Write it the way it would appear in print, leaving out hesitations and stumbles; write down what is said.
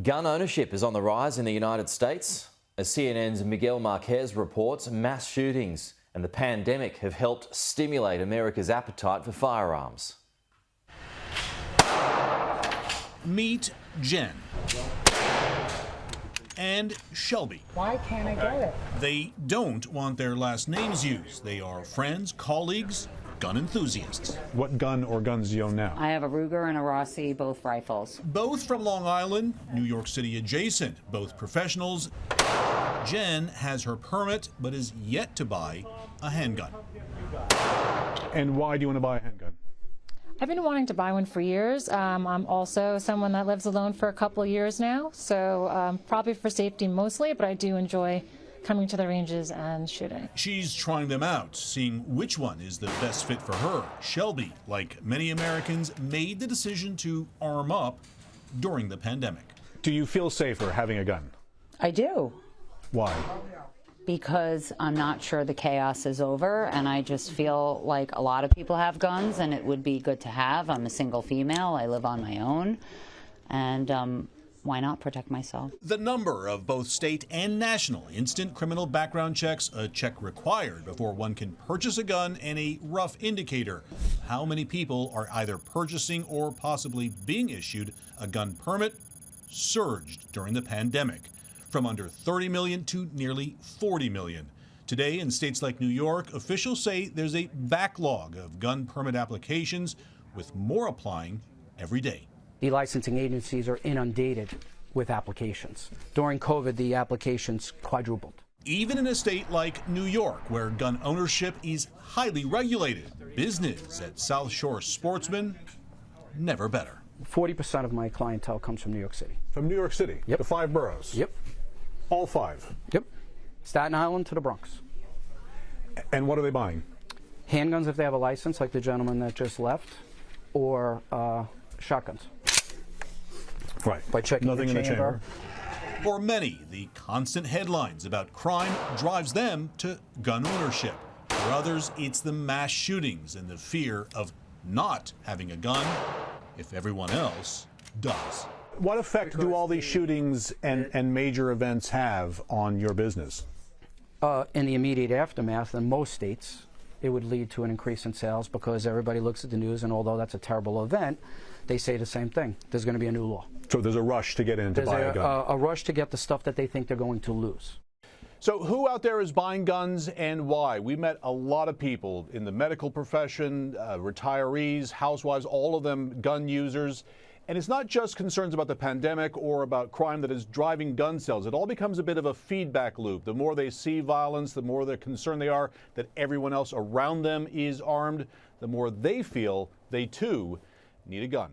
Gun ownership is on the rise in the United States. As CNN's Miguel Marquez reports, mass shootings and the pandemic have helped stimulate America's appetite for firearms. Meet Jen and Shelby. Why can't I get it? They don't want their last names used. They are friends, colleagues, gun enthusiasts. What gun or guns do you own now? I have a Ruger and a Rossi, both rifles. Both from Long Island, New York City adjacent, both professionals. Jen has her permit but is yet to buy a handgun. And why do you want to buy a handgun? I've been wanting to buy one for years. I'm also someone that lives alone for a couple of years now, so probably for safety mostly, but I do enjoy coming to the ranges and shooting. She's trying them out, seeing which one is the best fit for her. Shelby, like many Americans, made the decision to arm up during the pandemic. Do you feel safer having a gun? I do, Why? because I'm not sure the chaos is over, and I just feel like a lot of people have guns, and it would be good to have. I'm a single female. I live on my own, and why not protect myself? The number of both state and national instant criminal background checks, a check required before one can purchase a gun, and a rough indicator of how many people are either purchasing or possibly being issued a gun permit, surged during the pandemic, from under 30 million to nearly 40 million. Today, in states like New York, officials say there's a backlog of gun permit applications, with more applying every day. The licensing agencies are inundated with applications. During COVID, the applications quadrupled. Even in a state like New York, where gun ownership is highly regulated, business at South Shore Sportsman, never better. 40% of my clientele comes from New York City. From New York City? Yep. The 5 boroughs? Yep. All 5? Yep. Staten Island to the Bronx. And what are they buying? Handguns if they have a license, like the gentleman that just left, or shotguns. Right. By checking Nothing the in the chamber. For many, the constant headlines about crime drives them to gun ownership. For others, it's the mass shootings and the fear of not having a gun if everyone else does. What effect do all these shootings and major events have on your business? In the immediate aftermath, in most states, it would lead to an increase in sales because everybody looks at the news, and although that's a terrible event, they say the same thing. There's going to be a new law. So there's a rush to get in to buy a gun. A rush to get the stuff that they think they're going to lose. So who out there is buying guns and why? We met a lot of people in the medical profession, retirees, housewives, all of them gun users. And it's not just concerns about the pandemic or about crime that is driving gun sales. It all becomes a bit of a feedback loop. The more they see violence, the more they're concerned they are that everyone else around them is armed, the more they feel they too need a gun.